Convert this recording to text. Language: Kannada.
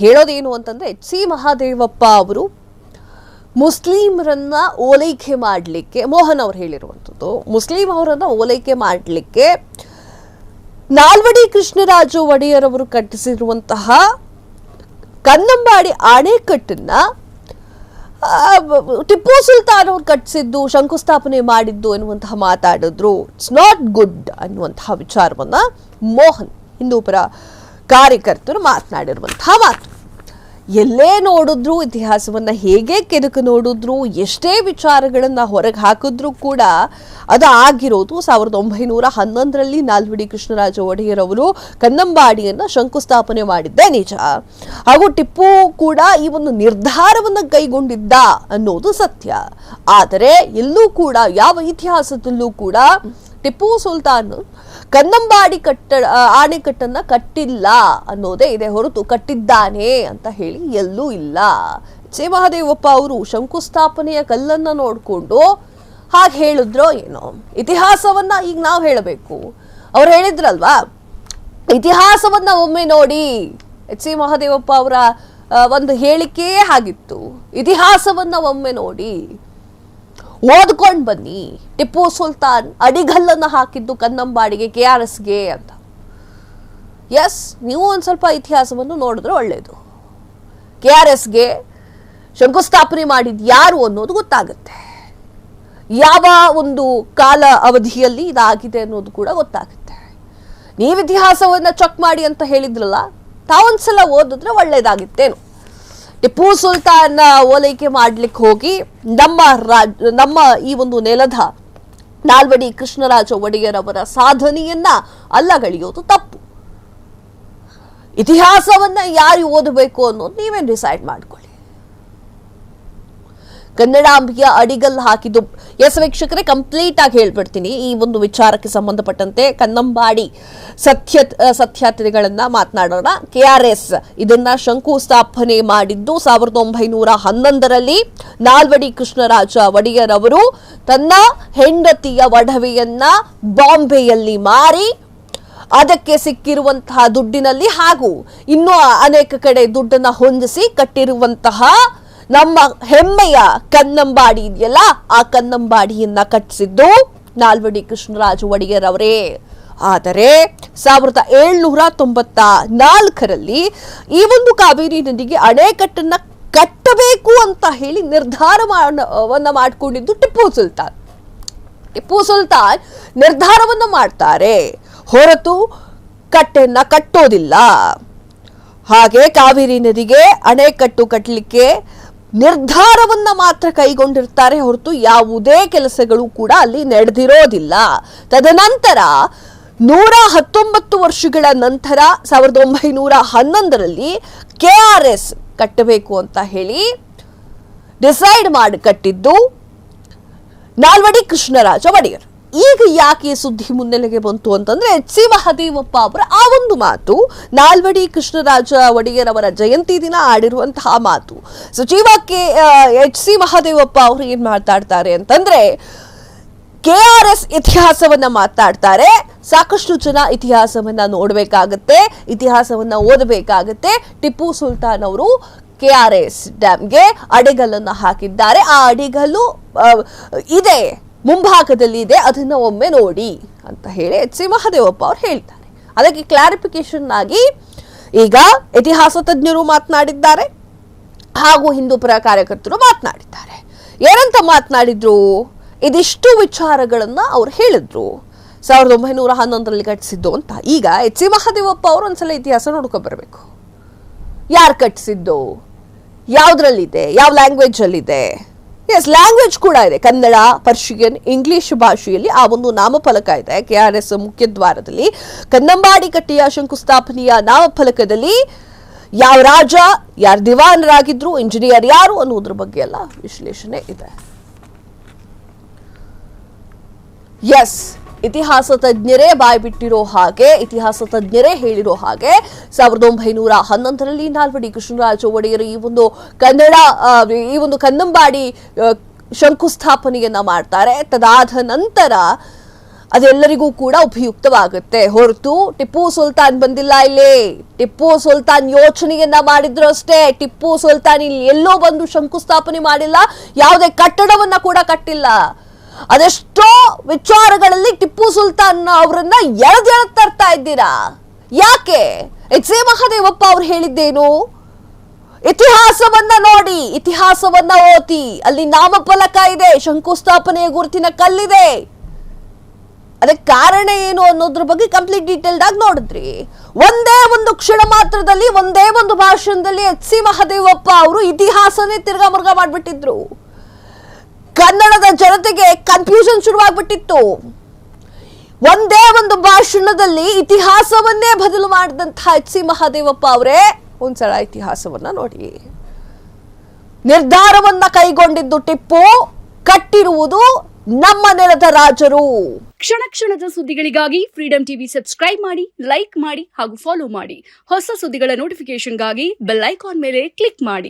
ಹೇಳೋದೇನು ಅಂತಂದ್ರೆ ಎಚ್.ಸಿ. ಮಹಾದೇವಪ್ಪ ಅವರು ಮುಸ್ಲಿಮರನ್ನ ಓಲೈಕೆ ಮಾಡಲಿಕ್ಕೆ, ಮೋಹನ್ ಅವರು ಹೇಳಿರುವಂಥದ್ದು, ಮುಸ್ಲಿಂ ಅವರನ್ನ ಓಲೈಕೆ ಮಾಡಲಿಕ್ಕೆ ನಾಲ್ವಡಿ ಕೃಷ್ಣರಾಜ ಒಡೆಯರ್ ಅವರು ಕಟ್ಟಿಸಿರುವಂತಹ ಕನ್ನಂಬಾಡಿ ಅಣೆಕಟ್ಟನ್ನ ಟಿಪ್ಪು ಸುಲ್ತಾನ್ ಅವರು ಕಟ್ಟಿಸಿದ್ದು, ಶಂಕುಸ್ಥಾಪನೆ ಮಾಡಿದ್ದು ಎನ್ನುವಂತಹ ಮಾತಾಡಿದ್ರು. ಇಟ್ಸ್ ನಾಟ್ ಗುಡ್ ಅನ್ನುವಂತಹ ವಿಚಾರವನ್ನ ಮೋಹನ್ ಹಿಂದೂಪರ ಕಾರ್ಯಕರ್ತರು ಮಾತನಾಡಿರುವಂತಹ ಮಾತು. ಎಲ್ಲೇ ನೋಡಿದ್ರು, ಇತಿಹಾಸವನ್ನ ಹೇಗೆ ಕೆದಕು ನೋಡಿದ್ರು, ಎಷ್ಟೇ ವಿಚಾರಗಳನ್ನ ಹೊರಗೆ ಹಾಕಿದ್ರು ಕೂಡ ಅದು ಆಗಿರೋದು 1911ರಲ್ಲಿ ನಾಲ್ವಡಿ ಕೃಷ್ಣರಾಜ ಒಡೆಯರ್ ಅವರು ಕನ್ನಂಬಾಡಿಯನ್ನ ಶಂಕುಸ್ಥಾಪನೆ ಮಾಡಿದ್ದೇ ನಿಜ. ಹಾಗೂ ಟಿಪ್ಪು ಕೂಡ ಈ ಒಂದು ನಿರ್ಧಾರವನ್ನ ಕೈಗೊಂಡಿದ್ದ ಅನ್ನೋದು ಸತ್ಯ. ಆದರೆ ಎಲ್ಲೂ ಕೂಡ ಯಾವ ಇತಿಹಾಸದಲ್ಲೂ ಕೂಡ ಟಿಪ್ಪು ಸುಲ್ತಾನ್ ಕನ್ನಂಬಾಡಿ ಆಣೆಕಟ್ಟನ್ನ ಕಟ್ಟಿಲ್ಲ ಅನ್ನೋದೇ ಇದೆ ಹೊರತು ಕಟ್ಟಿದ್ದಾನೆ ಅಂತ ಹೇಳಿ ಎಲ್ಲೂ ಇಲ್ಲ. ಸಿ ಮಹಾದೇವಪ್ಪ ಅವರು ಶಂಕುಸ್ಥಾಪನೆಯ ಕಲ್ಲನ್ನ ನೋಡ್ಕೊಂಡು ಹಾಗೆ ಹೇಳಿದ್ರೋ ಏನೋ. ಇತಿಹಾಸವನ್ನ ಈಗ ನಾವು ಹೇಳಬೇಕು. ಅವ್ರು ಹೇಳಿದ್ರಲ್ವಾ, ಇತಿಹಾಸವನ್ನ ಒಮ್ಮೆ ನೋಡಿ. ಸಿ ಮಹಾದೇವಪ್ಪ ಅವರ ಒಂದು ಹೇಳಿಕೆಯೇ ಆಗಿತ್ತು, ಇತಿಹಾಸವನ್ನ ಒಮ್ಮೆ ನೋಡಿ, ಓದ್ಕೊಂಡು ಬನ್ನಿ. ಟಿಪ್ಪು ಸುಲ್ತಾನ್ ಅಡಿಗಲ್ಲನ್ನ ಹಾಕಿದ್ದು ಕನ್ನಂಬಾಡಿಗೆ, KRSಗೆ ಅಂತ. ಎಸ್, ನೀವು ಒಂದ್ ಸ್ವಲ್ಪ ಇತಿಹಾಸವನ್ನು ನೋಡಿದ್ರೆ ಒಳ್ಳೇದು. KRSಗೆ ಶಂಕುಸ್ಥಾಪನೆ ಮಾಡಿದ್ ಯಾರು ಅನ್ನೋದು ಗೊತ್ತಾಗುತ್ತೆ. ಯಾವ ಒಂದು ಕಾಲ ಅವಧಿಯಲ್ಲಿ ಇದಾಗಿದೆ ಅನ್ನೋದು ಕೂಡ ಗೊತ್ತಾಗುತ್ತೆ. ನೀವು ಇತಿಹಾಸವನ್ನ ಚೆಕ್ ಮಾಡಿ ಅಂತ ಹೇಳಿದ್ರಲ್ಲ, ತಾವೊಂದ್ಸಲ ಓದಿದ್ರೆ ಟಿಪ್ಪು ಸುಲ್ತಾನ್ ಓಲೈಕೆ ಮಾಡ್ಲಿಕ್ಕೆ ಹೋಗಿ ನಮ್ಮ ಈ ಒಂದು ನೆಲದ ನಾಲ್ವಡಿ ಕೃಷ್ಣರಾಜ ಒಡೆಯರ್ ಅವರ ಸಾಧನೆಯನ್ನ ಅಲ್ಲಗಳೆಯೋದು ತಪ್ಪು. ಇತಿಹಾಸವನ್ನ ಯಾರು ಓದಬೇಕು ಅನ್ನೋದು ನೀವೇನು ಡಿಸೈಡ್ ಮಾಡ್ಕೊಳ್ಳಿ. ಕನ್ನಡಾಂಬೆಯ ಅಡಿಗಲ್ಲು ಹಾಕಿದ್ದು, ಎಸ್ ವೀಕ್ಷಕರೇ, ಕಂಪ್ಲೀಟ್ ಆಗಿ ಹೇಳ್ಬಿಡ್ತೀನಿ ಈ ಒಂದು ವಿಚಾರಕ್ಕೆ ಸಂಬಂಧಪಟ್ಟಂತೆ. ಕನ್ನಂಬಾಡಿ ಸತ್ಯಾತೆಗಳನ್ನ ಮಾತನಾಡೋಣ. KRS ಇದನ್ನ ಶಂಕುಸ್ಥಾಪನೆ ಮಾಡಿದ್ದು 1911ರಲ್ಲಿ ನಾಲ್ವಡಿ ಕೃಷ್ಣರಾಜ ಒಡೆಯರ್ ಅವರು ತನ್ನ ಹೆಂಡತಿಯ ಒಡವೆಯನ್ನ ಬಾಂಬೆಯಲ್ಲಿ ಮಾರಿ ಅದಕ್ಕೆ ಸಿಕ್ಕಿರುವಂತಹ ದುಡ್ಡಿನಲ್ಲಿ ಹಾಗೂ ಇನ್ನೂ ಅನೇಕ ಕಡೆ ದುಡ್ಡನ್ನ ಹೊಂದಿಸಿ ಕಟ್ಟಿರುವಂತಹ ನಮ್ಮ ಹೆಮ್ಮೆಯ ಕನ್ನಂಬಾಡಿ ಇದೆಯಲ್ಲ, ಆ ಕನ್ನಂಬಾಡಿಯನ್ನ ಕಟ್ಟಿಸಿದ್ದು ನಾಲ್ವಡಿ ಕೃಷ್ಣರಾಜ ಒಡೆಯರ್ ಅವರೇ. ಆದರೆ 1794ರಲ್ಲಿ ಈ ಒಂದು ಕಾವೇರಿ ನದಿಗೆ ಅಣೆಕಟ್ಟನ್ನ ಕಟ್ಟಬೇಕು ಅಂತ ಹೇಳಿ ನಿರ್ಧಾರವನ್ನ ಮಾಡಿಕೊಂಡಿದ್ದು ಟಿಪ್ಪು ಸುಲ್ತಾನ್. ಟಿಪ್ಪು ಸುಲ್ತಾನ್ ನಿರ್ಧಾರವನ್ನ ಮಾಡ್ತಾರೆ ಹೊರತು ಕಟ್ಟೆಯನ್ನ ಕಟ್ಟೋದಿಲ್ಲ. ಹಾಗೆ ಕಾವೇರಿ ನದಿಗೆ ಅಣೆಕಟ್ಟು ಕಟ್ಟಲಿಕ್ಕೆ ನಿರ್ಧಾರವನ್ನ ಮಾತ್ರ ಕೈಗೊಂಡಿರ್ತಾರೆ ಹೊರತು ಯಾವುದೇ ಕೆಲಸಗಳು ಕೂಡ ಅಲ್ಲಿ ನಡೆದಿರೋದಿಲ್ಲ. ತದನಂತರ 119 ವರ್ಷಗಳ ನಂತರ 1911ರಲ್ಲಿ KRS ಕಟ್ಟಬೇಕು ಅಂತ ಹೇಳಿ ಡಿಸೈಡ್ ಮಾಡಿ ಕಟ್ಟಿದ್ದು ನಾಲ್ವಡಿ ಕೃಷ್ಣರಾಜ ಒಡೆಯರ್. ಈಗ ಯಾಕೆ ಸುದ್ದಿ ಮುನ್ನೆಲೆಗೆ ಬಂತು ಅಂತಂದ್ರೆ ಎಚ್.ಸಿ. ಮಹಾದೇವಪ್ಪ ಅವರ ಆ ಒಂದು ಮಾತು, ನಾಲ್ವಡಿ ಕೃಷ್ಣರಾಜ ಒಡೆಯರ್ ಅವರ ಜಯಂತಿ ದಿನ ಆಡಿರುವಂತಹ ಮಾತು. ಸಚಿವ ಎಚ್.ಸಿ. ಮಹಾದೇವಪ್ಪ ಅವರು ಏನ್ ಮಾತಾಡ್ತಾರೆ ಅಂತಂದ್ರೆ, KRS ಇತಿಹಾಸವನ್ನ ಮಾತಾಡ್ತಾರೆ. ಸಾಕಷ್ಟು ಜನ ಇತಿಹಾಸವನ್ನ ನೋಡ್ಬೇಕಾಗತ್ತೆ, ಇತಿಹಾಸವನ್ನ ಓದಬೇಕಾಗತ್ತೆ. ಟಿಪ್ಪು ಸುಲ್ತಾನ್ ಅವರು KRS ಡ್ಯಾಮ್ಗೆ ಅಡಿಗಲ್ಲನ್ನ ಹಾಕಿದ್ದಾರೆ. ಆ ಅಡಿಗಲ್ಲು ಇದೆ, ಮುಂಭಾಗದಲ್ಲಿ ಇದೆ, ಅದನ್ನ ಒಮ್ಮೆ ನೋಡಿ ಅಂತ ಹೇಳಿ ಎಚ್.ಸಿ. ಮಹಾದೇವಪ್ಪ ಅವರು ಹೇಳ್ತಾರೆ. ಅದಕ್ಕೆ ಕ್ಲಾರಿಫಿಕೇಶನ್ ಆಗಿ ಈಗ ಇತಿಹಾಸ ತಜ್ಞರು ಮಾತನಾಡಿದ್ದಾರೆ ಹಾಗೂ ಹಿಂದೂಪರ ಕಾರ್ಯಕರ್ತರು ಮಾತನಾಡಿದ್ದಾರೆ. ಏನಂತ ಮಾತನಾಡಿದ್ರು? ಇದಿಷ್ಟು ವಿಚಾರಗಳನ್ನ ಅವ್ರು ಹೇಳಿದ್ರು 1911ರಲ್ಲಿ ಕಟ್ಟಿಸಿದ್ದು ಅಂತ. ಈಗ ಎಚ್.ಸಿ. ಮಹಾದೇವಪ್ಪ ಅವರು ಒಂದ್ಸಲ ಇತಿಹಾಸ ನೋಡ್ಕೊ ಬರ್ಬೇಕು. ಯಾರು ಕಟ್ಟಿಸಿದ್ದು, ಯಾವ್ದ್ರಲ್ಲಿದೆ, ಯಾವ ಲ್ಯಾಂಗ್ವೇಜ್ ಅಲ್ಲಿದೆ. ಎಸ್, ಲ್ಯಾಂಗ್ವೇಜ್ ಕೂಡ ಇದೆ, ಕನ್ನಡ, ಪರ್ಷಿಯನ್, ಇಂಗ್ಲಿಷ್ ಭಾಷೆಯಲ್ಲಿ ಆ ಒಂದು ನಾಮಫಲಕ ಇದೆ. KRS ಮುಖ್ಯದ್ವಾರದಲ್ಲಿ ಕನ್ನಂಬಾಡಿ ಕಟ್ಟೆಯ ಶಂಕುಸ್ಥಾಪನೆಯ ನಾಮಫಲಕದಲ್ಲಿ ಯಾವ ರಾಜ, ಯಾರು ದಿವಾನರಾಗಿದ್ರು, ಇಂಜಿನಿಯರ್ ಯಾರು ಅನ್ನೋದ್ರ ಬಗ್ಗೆ ಎಲ್ಲ ವಿಶ್ಲೇಷಣೆ ಇದೆ. ಎಸ್, ಇತಿಹಾಸ ತಜ್ಞರೇ ಬಾಯ್ಬಿಟ್ಟಿರೋ ಹಾಗೆ, ಇತಿಹಾಸ ತಜ್ಞರೇ ಹೇಳಿರೋ ಹಾಗೆ 1911ರಲ್ಲಿ ನಾಲ್ವಡಿ ಕೃಷ್ಣರಾಜ ಒಡೆಯರು ಈ ಒಂದು ಕನ್ನಂಬಾಡಿ ಶಂಕುಸ್ಥಾಪನೆಯನ್ನ ಮಾಡ್ತಾರೆ. ತದಾದ ನಂತರ ಅದೆಲ್ಲರಿಗೂ ಕೂಡ ಉಪಯುಕ್ತವಾಗುತ್ತೆ. ಹೊರತು ಟಿಪ್ಪು ಸುಲ್ತಾನ್ ಬಂದಿಲ್ಲ ಇಲ್ಲಿ. ಟಿಪ್ಪು ಸುಲ್ತಾನ್ ಯೋಚನೆಯನ್ನ ಮಾಡಿದ್ರು ಅಷ್ಟೇ. ಟಿಪ್ಪು ಸುಲ್ತಾನ್ ಇಲ್ಲಿ ಎಲ್ಲೋ ಬಂದು ಶಂಕುಸ್ಥಾಪನೆ ಮಾಡಿಲ್ಲ, ಯಾವುದೇ ಕಟ್ಟಡವನ್ನ ಕೂಡ ಕಟ್ಟಿಲ್ಲ. ಅದೆಷ್ಟೋ ವಿಚಾರಗಳಲ್ಲಿ ಟಿಪ್ಪು ಸುಲ್ತಾನ್ ಅವರನ್ನ ಎಳೆದು ತರ್ತಾ ಇದ್ದೀರಾ. ಯಾಕೆ? ಎಚ್ ಎ ಮಹದೇವಪ್ಪ ಅವ್ರು ಹೇಳಿದ್ದೇನು? ಇತಿಹಾಸವನ್ನ ನೋಡಿ, ಇತಿಹಾಸವನ್ನ ಓದಿ. ಅಲ್ಲಿ ನಾಮಫಲಕ ಇದೆ, ಶಂಕುಸ್ಥಾಪನೆಯ ಗುರುತಿನ ಕಲ್ಲಿದೆ. ಅದಕ್ಕೆ ಕಾರಣ ಏನು ಅನ್ನೋದ್ರ ಬಗ್ಗೆ ಕಂಪ್ಲೀಟ್ ಡೀಟೇಲ್ಡ್ ಆಗಿ ನೋಡಿದ್ರಿ. ಒಂದೇ ಒಂದು ಕ್ಷಣ ಮಾತ್ರದಲ್ಲಿ, ಒಂದೇ ಒಂದು ಭಾಷಣದಲ್ಲಿ ಎಚ್ ಸಿ ಮಹದೇವಪ್ಪ ಅವರು ಇತಿಹಾಸನೇ ತಿರ್ಗಾ ಮುರ್ಗಾ ಮಾಡ್ಬಿಟ್ಟಿದ್ರು. ಕನ್ನಡದ ಜನತೆಗೆ ಕನ್ಫ್ಯೂಷನ್ ಶುರುವಾಗ್ಬಿಟ್ಟಿತ್ತು. ಒಂದೇ ಒಂದು ಭಾಷಣದಲ್ಲಿ ಇತಿಹಾಸವನ್ನೇ ಬದಲು ಮಾಡಿದಂತಹ ಎಚ್ ಸಿ ಮಹದೇವಪ್ಪ ಅವರೇ ಒಂದ್ಸಲ ಇತಿಹಾಸವನ್ನ ನೋಡಿ. ನಿರ್ಧಾರವನ್ನ ಕೈಗೊಂಡಿದ್ದು ಟಿಪ್ಪು, ಕಟ್ಟಿರುವುದು ನಮ್ಮ ನೆಲದ ರಾಜರು. ಕ್ಷಣ ಕ್ಷಣದ ಸುದ್ದಿಗಳಿಗಾಗಿ ಫ್ರೀಡಂ ಟಿವಿ ಸಬ್ಸ್ಕ್ರೈಬ್ ಮಾಡಿ, ಲೈಕ್ ಮಾಡಿ ಹಾಗೂ ಫಾಲೋ ಮಾಡಿ. ಹೊಸ ಸುದ್ದಿಗಳ ನೋಟಿಫಿಕೇಶನ್ಗಾಗಿ ಬೆಲ್ ಐಕಾನ್ ಮೇಲೆ ಕ್ಲಿಕ್ ಮಾಡಿ.